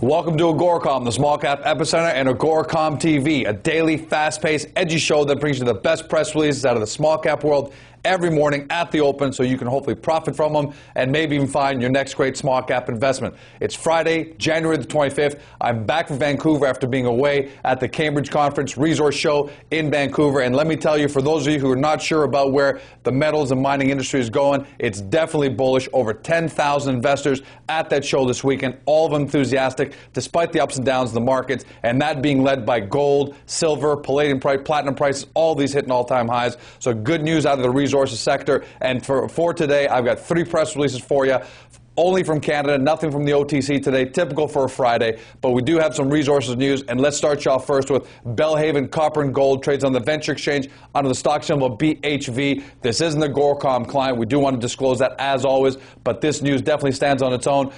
Welcome to AGORACOM, the Small Cap Epicenter, and AGORACOM TV, a daily, fast-paced, edgy show that brings you the best press releases out of the small cap world every morning at the open, so you can hopefully profit from them and maybe even find your next great small cap investment. It's Friday, January the 25th. I'm back from Vancouver after being away at the Cambridge Conference Resource Show in Vancouver. And let me tell you, for those of you who are not sure about where the metals and mining industry is going, it's definitely bullish. Over 10,000 investors at that show this weekend, all of them enthusiastic despite the ups and downs of the markets, and that being led by gold, silver, palladium price, platinum prices, all these hitting all-time highs. So good news out of the resources sector. And for today, I've got 3 press releases for you. Only from Canada, nothing from the OTC today, typical for a Friday, but we do have some resources news, and let's start you off first with Bellhaven Copper and Gold, trades on the Venture Exchange under the stock symbol BHV. This isn't a AGORACOM client. We do want to disclose that as always, but this news definitely stands on its own.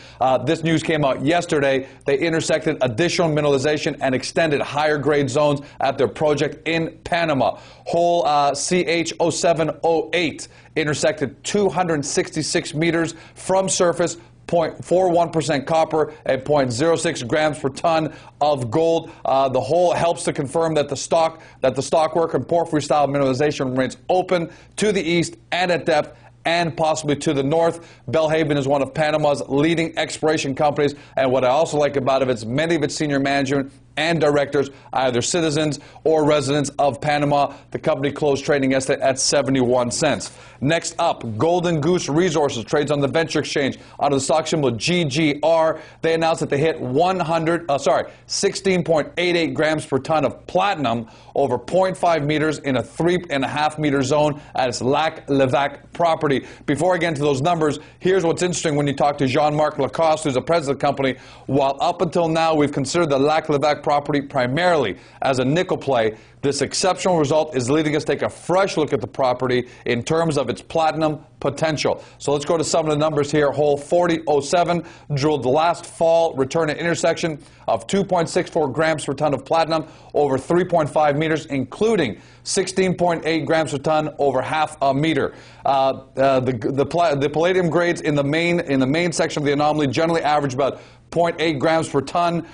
This news came out yesterday. They intersected additional mineralization and extended higher grade zones at their project in Panama. Hole CH0708 intersected 266 meters from surface, 0.41% copper and 0.06 grams per ton of gold. The hole helps to confirm that the stockwork and porphyry style mineralization remains open to the east and at depth and possibly to the north. Belhaven is one of Panama's leading exploration companies, and what I also like about it is many of its senior management and directors are either citizens or residents of Panama. The company closed trading yesterday at 71 cents. Next up, Goose Resources trades on the Venture Exchange under the stock symbol GGR. They announced that they hit 16.88 grams per ton of platinum over 0.5 meters in a 3.5 meter zone at its Lac Levac property. Before I get into those numbers, here's what's interesting when you talk to Jean-Marc Lacoste, who's the president of the company. While up until now we've considered the Lac Levac property primarily as a nickel play, this exceptional result is leading us to take a fresh look at the property in terms of its platinum potential. So let's go to some of the numbers here. Hole 4007 drilled last fall, returned an intersection of 2.64 grams per ton of platinum over 3.5 meters, including 16.8 grams per ton over half a meter. The palladium grades in the main section of the anomaly generally average about 0.8 grams per ton.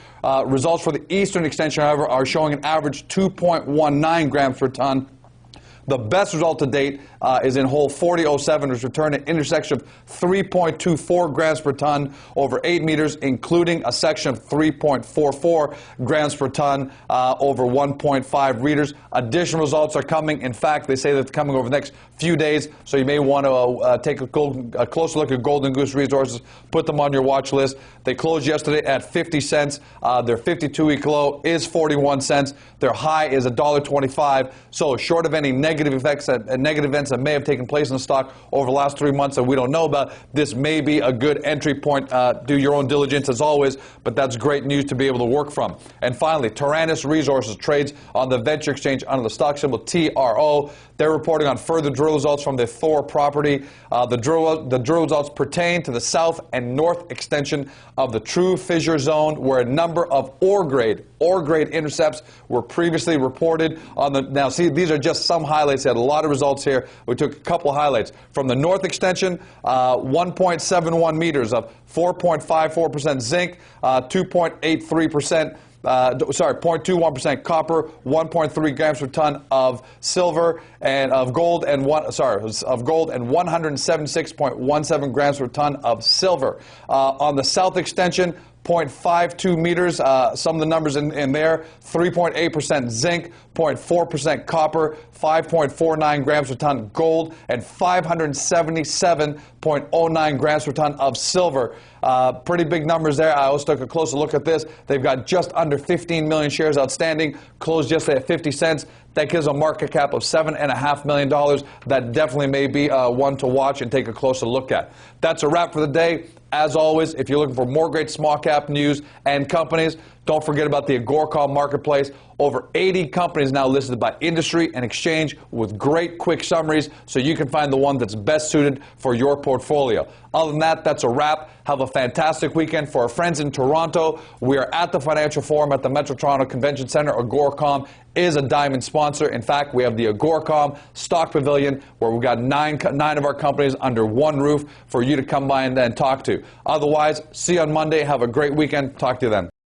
Results for the eastern extension, however, are showing an average 2.19 grams per ton. The best result to date is in hole 4007, which returned an intersection of 3.24 grams per ton over 8 meters, including a section of 3.44 grams per ton over 1.5 meters. Additional results are coming. In fact, they say that they're coming over the next few days, so you may want to take a closer look at Goose Resources. Put them on your watch list. They closed yesterday at 50 cents. Their 52-week low is 41 cents. Their high is $1.25. So short of any negative events that may have taken place in the stock over the last 3 months that we don't know about, this may be a good entry point. Do your own diligence as always, but that's great news to be able to work from. And finally, Tyranus Resources trades on the Venture Exchange under the stock symbol TRO. They're reporting on further drill results from their Thor property. The drill results pertain to the south and north extension of the True Fissure Zone, where a number of ore grade intercepts were previously reported on the. Now, see, these are just some highlights. They had a lot of results here. We took a couple highlights from the north extension. 1.71 meters of 4.54% zinc, 2.83%. 0.21% copper, 1.3 grams per ton of silver and of gold, and 176.17 grams per ton of silver. On the south extension, 0.52 meters, some of the numbers in there, 3.8% zinc, 0.4% copper, 5.49 grams per ton gold, and 577.09 grams per ton of silver. Pretty big numbers there. I also took a closer look at this. They've got just under 15 million shares outstanding, closed yesterday at 50 cents. That gives a market cap of $7.5 million. That definitely may be one to watch and take a closer look at. That's a wrap for the day. As always, if you're looking for more great small cap news and companies, don't forget about the AGORACOM marketplace. Over 80 companies now listed by industry and exchange with great quick summaries, so you can find the one that's best suited for your portfolio. Other than that, that's a wrap. Have a fantastic weekend. For our friends in Toronto, we are at the Financial Forum at the Metro Toronto Convention Center. AGORACOM is a diamond sponsor. In fact, we have the AGORACOM Stock Pavilion, where we've got nine of our companies under one roof for you to come by and talk to. Otherwise, see you on Monday. Have a great weekend. Talk to you then.